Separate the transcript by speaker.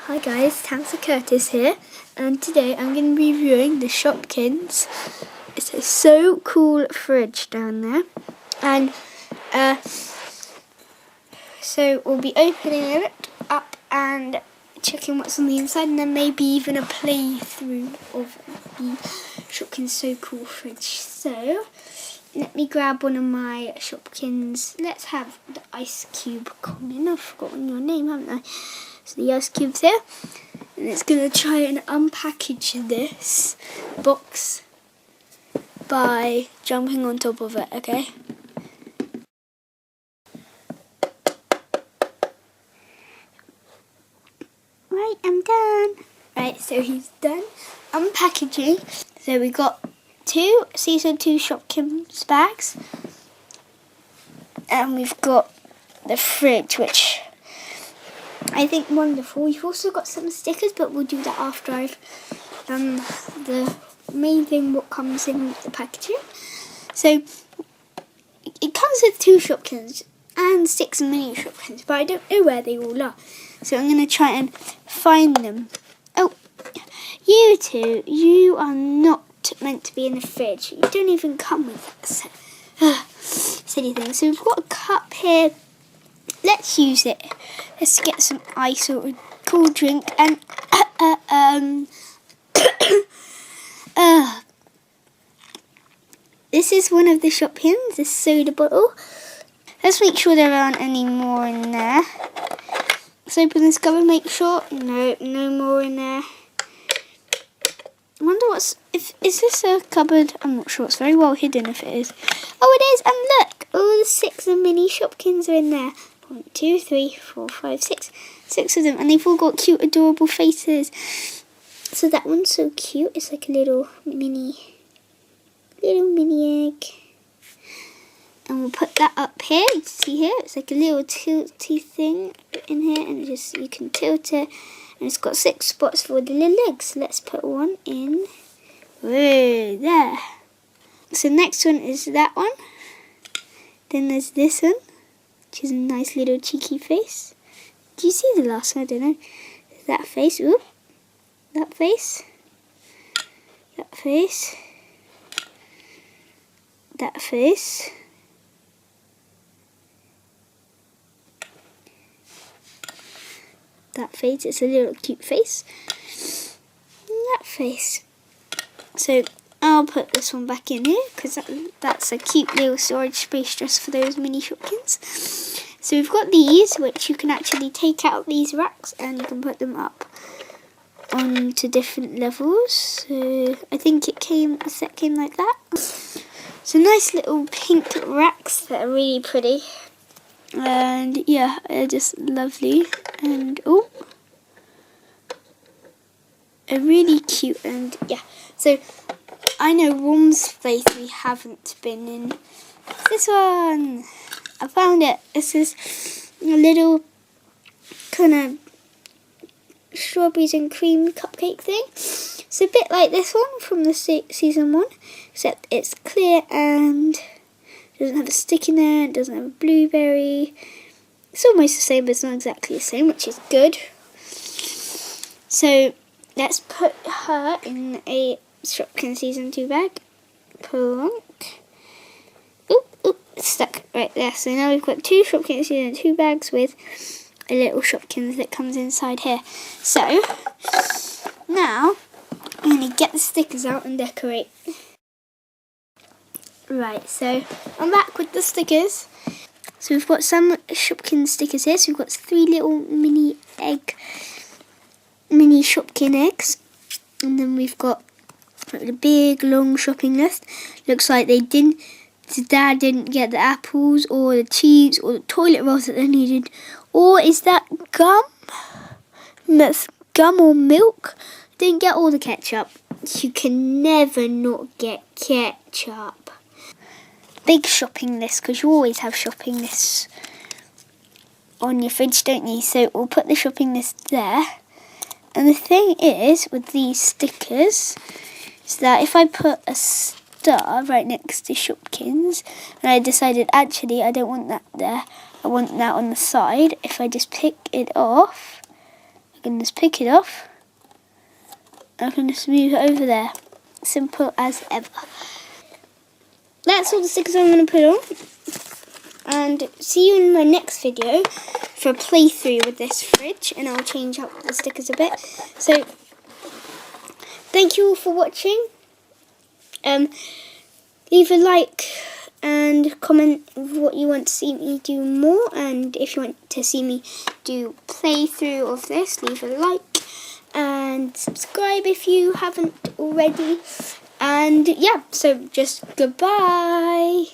Speaker 1: Hi guys, Tamsin Curtis here, and today I'm going to be reviewing the Shopkins. It's a so cool fridge down there, and so we'll be opening it up and checking what's on the inside, and then maybe even a playthrough of the Shopkins so cool fridge. So let me grab one of my Shopkins. Let's have the ice cube common. I've forgotten your name, haven't I? So the ice cube's here, and it's going to try and unpackage this box by jumping on top of it, okay? Right, I'm done. Right, so he's done unpackaging. So we got two Season 2 Shopkins bags, and we've got the fridge, which I think wonderful. We've also got some stickers, but we'll do that after I've done the main thing, what comes in the packaging. So it comes with 2 Shopkins and 6 mini Shopkins, but I don't know where they all are. So I'm going to try and find them. Oh, you two, you are not meant to be in the fridge. You don't even come with that silly thing. So we've got a cup here. Let's use it. Let's get some ice or a cool drink. And this is one of the Shopkins, this soda bottle. Let's make sure there aren't any more in there. Let's open this cupboard, make sure. No more in there. I wonder is this a cupboard? I'm not sure. It's very well hidden if it is. Oh, it is. And look, all the 6 mini Shopkins are in there. 1, 2, 3, 4, 5, 6. 6 of them, and they've all got cute, adorable faces. So that one's so cute. It's like a little mini egg. And we'll put that up here. You can see here, it's like a little tilty thing in here, and you can tilt it. And it's got 6 spots for the little legs. Let's put one in. Whoa, there. So next one is that one. Then there's this one, which is a nice little cheeky face. Do you see the last one? I don't know. That face. Ooh. That face. That face. That face. That face. It's a little cute face. And that face. So I'll put this one back in here because that's a cute little storage space just for those mini Shopkins. So we've got these, which you can actually take out of these racks and you can put them up onto different levels. So I think a set came like that. So nice little pink racks that are really pretty. And yeah, they're just lovely. And oh, they're really cute. And yeah, so I know Rom's place we haven't been in. This one, I found it. This is a little kind of strawberries and cream cupcake thing. It's a bit like this one from the season 1, except it's clear and doesn't have a stick in there. It doesn't have a blueberry. It's almost the same, but it's not exactly the same, which is good. So let's put her in a Shopkins season 2 bag. Plonk. Oop, it's stuck right there. So now we've got 2 Shopkins season 2 bags with a little Shopkins that comes inside here. So now I'm going to get the stickers out and decorate. Right, so I'm back with the stickers. So we've got some Shopkins stickers here. So we've got 3 little mini Shopkin eggs. And then we've got a big long shopping list. Looks like the dad didn't get the apples or the cheese or the toilet rolls that they needed. Or is that gum? That's gum or milk. Didn't get all the ketchup. You can never not get ketchup. Big shopping list, because you always have shopping lists on your fridge, don't you? So we'll put the shopping list there. And the thing is, with these stickers, is that if I put a star right next to Shopkins, and I decided actually I don't want that there, I want that on the side, if I just pick it off, I can just pick it off. I can just move it over there. Simple as ever. That's all the stickers I'm going to put on. And see you in my next video for a playthrough with this fridge. And I'll change up the stickers a bit. So, thank you all for watching. Leave a like and comment what you want to see me do more. And if you want to see me do playthrough of this, leave a like. And subscribe if you haven't already. And yeah, so just goodbye.